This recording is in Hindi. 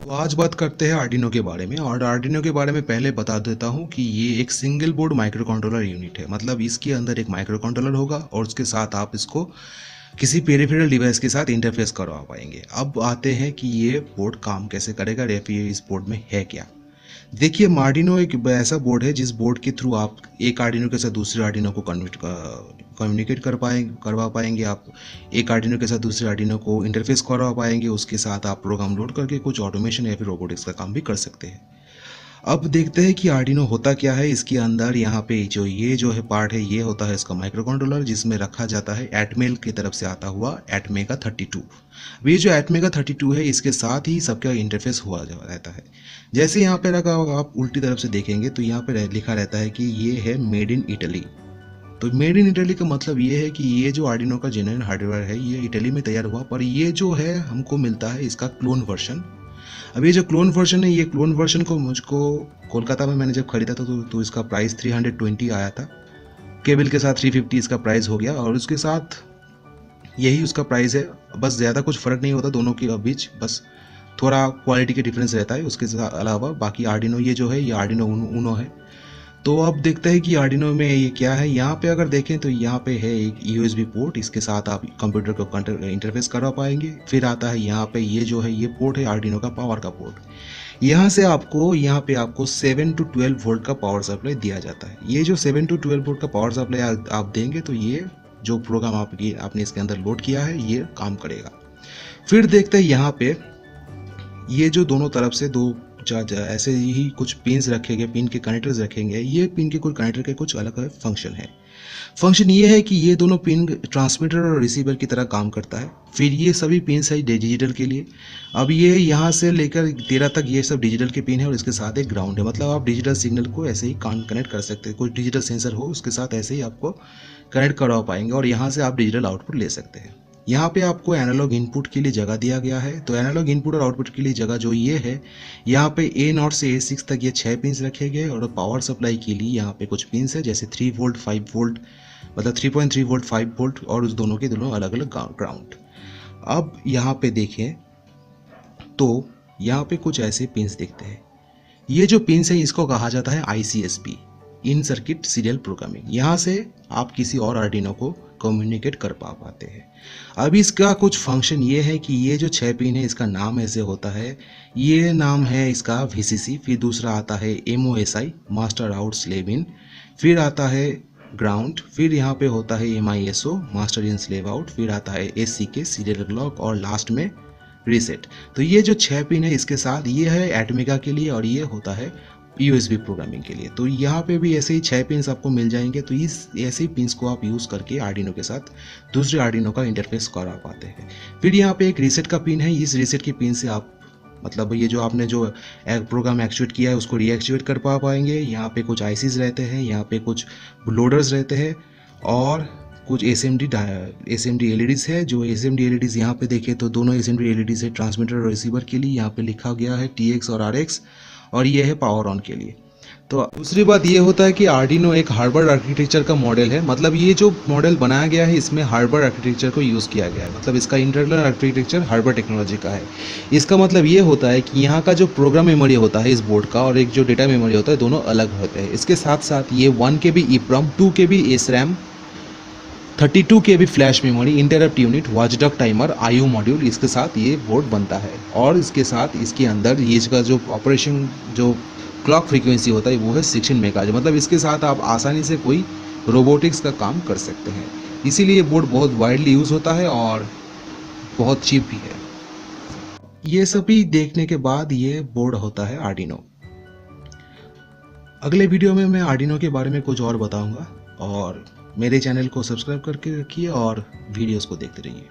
तो आज बात करते हैं आर्डिनो के बारे में। और आर्डिनो के बारे में पहले बता देता हूँ कि ये एक single board micro controller unit है। मतलब इसके अंदर एक माइक्रो कंट्रोलर होगा और उसके साथ आप इसको किसी पेरिफेरल डिवाइस के साथ इंटरफेस करवा पाएंगे। अब आते हैं कि ये बोर्ड काम कैसे करेगा या फिर इस बोर्ड में है क्या। देखिए, आर्डिनो एक ऐसा बोर्ड है जिस बोर्ड के थ्रू आप एक आर्डिनो के साथ दूसरे आर्डिनो को कम्युनिकेट करवा पाएंगे। आप एक आर्डिनो के साथ दूसरे आर्डिनो को इंटरफेस करवा पाएंगे। उसके साथ आप प्रोग्राम लोड करके कुछ ऑटोमेशन या फिर रोबोटिक्स का काम भी कर सकते हैं। अब देखते हैं कि आर्डिनो होता क्या है। इसके अंदर यहाँ पे जो है पार्ट है, ये होता है इसका माइक्रो कंट्रोलर, जिसमें रखा जाता है एटमेल की तरफ से आता हुआ एटमेगा 32। अब ये जो एटमेगा 32 है, इसके साथ ही सबका इंटरफेस हुआ रहता है। जैसे यहाँ पे रखा होगा, आप उल्टी तरफ से देखेंगे तो यहाँ पे लिखा रहता है कि ये है मेड इन इटली। तो मेड इन इटली का मतलब ये है कि ये जो आर्डिनो का जेन्युइन हार्डवेयर है ये इटली में तैयार हुआ, पर ये जो है हमको मिलता है इसका क्लोन वर्जन। अब ये जो क्लोन वर्जन है, ये क्लोन वर्जन को मुझको कोलकाता में मैंने जब खरीदा था तो इसका प्राइस 320 आया था। केबल के साथ 350 इसका प्राइस हो गया और उसके साथ यही उसका प्राइस है। बस ज़्यादा कुछ फ़र्क नहीं होता दोनों के बीच, बस थोड़ा क्वालिटी के डिफरेंस रहता है। उसके अलावा बाकी आर्डिनो ये जो है ये आर्डिनो उनो है। तो अब देखते हैं कि आर्डिनो में ये क्या है। यहाँ पे अगर देखें तो यहाँ पे है एक USB पोर्ट, इसके साथ आप कंप्यूटर को इंटरफेस करवा पाएंगे। फिर आता है यहाँ पे ये जो है ये पोर्ट है आर्डिनो का पावर का पोर्ट। यहाँ से यहाँ पे आपको 7 to 12 वोल्ट का पावर सप्लाई दिया जाता है। ये जो 7 to 12 वोल्ट का पावर सप्लाई आप देंगे तो ये जो प्रोग्राम आपने इसके अंदर लोड किया है ये काम करेगा। फिर देखते हैं यहाँ पे ये जो दोनों तरफ से दो ऐसे ही कुछ पिन्स रखेंगे, पिन के कनेक्टर्स रखेंगे। ये पिन के कुछ कनेक्टर के कुछ अलग अलग फंक्शन है। फंक्शन ये है कि ये दोनों पिन ट्रांसमीटर और रिसीवर की तरह काम करता है। फिर ये सभी पिन्स है डिजिटल के लिए। अब ये यहाँ से लेकर 13 तक ये सब डिजिटल के पिन है और इसके साथ एक ग्राउंड है। मतलब आप डिजिटल सिग्नल को ऐसे ही कनेक्ट कर सकते हैं। कोई डिजिटल सेंसर हो उसके साथ ऐसे ही आपको कनेक्ट करवा पाएंगे और यहाँ से आप डिजिटल आउटपुट ले सकते हैं। यहाँ पे आपको एनालॉग इनपुट के लिए जगह दिया गया है। तो एनालॉग इनपुट और आउटपुट के लिए जगह जो ये है, यहाँ पे A0 से A6 तक ये 6 पिन्स रखे गए और पावर सप्लाई के लिए यहाँ पे कुछ पिन्स है जैसे 3 वोल्ट 5 वोल्ट, मतलब 3.3 वोल्ट 5 वोल्ट और उस दोनों के दोनों अलग अलग ग्राउंड। अब यहाँ पे देखें तो यहाँ पे कुछ ऐसे पिन्स दिखते हैं। ये जो पिन्स है इसको कहा जाता है ICSP, इन सर्किट सीरियल प्रोग्रामिंग। यहाँ से आप किसी और आर्डिनो को कम्युनिकेट कर पाते हैं। अब इसका कुछ फंक्शन ये है कि ये जो 6 पिन है इसका नाम ऐसे होता है। ये नाम है इसका VCC। फिर दूसरा आता है MOSI, मास्टर आउट स्लेव इन। फिर आता है ग्राउंड। फिर यहाँ पे होता है MISO, master in slave out. फिर आता है SCK, सीरियल क्लॉक और लास्ट में रीसेट। तो ये जो 6 पिन है इसके साथ ये है एटमेगा के लिए और ये होता है USB प्रोग्रामिंग के लिए। तो यहाँ पे भी ऐसे ही 6 पिन्स आपको मिल जाएंगे। तो इस ऐसे ही पिन्स को आप यूज़ करके आर्डिनो के साथ दूसरे आर्डिनो का इंटरफेस करा पाते हैं। फिर यहाँ पे एक रीसेट का पिन है। इस रीसेट के पिन से आप मतलब ये जो आपने जो प्रोग्राम एक्चुएट किया है उसको रीएक्टिवेट कर पाएंगे। यहाँ पे कुछ ICs रहते हैं, यहाँ पे कुछ लोडर्स रहते हैं और कुछ SMD LEDs है। जो SMD LEDs यहाँ पे देखें तो दोनों SMD LEDs है ट्रांसमीटर और रिसीवर के लिए। यहाँ पे लिखा गया है TX और RX और ये है पावर ऑन के लिए। तो दूसरी बात ये होता है कि आर्डिनो एक हार्वर्ड आर्किटेक्चर का मॉडल है। मतलब ये जो मॉडल बनाया गया है इसमें हार्वर्ड आर्किटेक्चर को यूज़ किया गया है। मतलब इसका इंटरनल आर्किटेक्चर हार्वर्ड टेक्नोलॉजी का है। इसका मतलब ये होता है कि यहाँ का जो प्रोग्राम मेमोरी होता है इस बोर्ड का और एक जो डेटा मेमोरी होता है दोनों अलग होते हैं। इसके साथ साथ ये 1 KB EEPROM, 2 KB SRAM, 32 KB flash memory, interrupt unit, watchdog timer, IO module, इसके साथ ये बोर्ड बनता है। और इसके साथ इसके अंदर ये इसका जो ऑपरेशन जो क्लॉक फ्रीक्वेंसी होता है वो है 16 मेगाहर्ट्ज। मतलब इसके साथ आप आसानी से कोई रोबोटिक्स का काम कर सकते हैं। इसीलिए ये बोर्ड बहुत वाइडली यूज़ होता है और बहुत चीप भी है। ये सभी देखने के बाद ये बोर्ड होता है आर्डिनो। अगले वीडियो में मैं आर्डिनो के बारे में कुछ और बताऊंगा और मेरे चैनल को सब्सक्राइब करके रखिए और वीडियोस को देखते रहिए।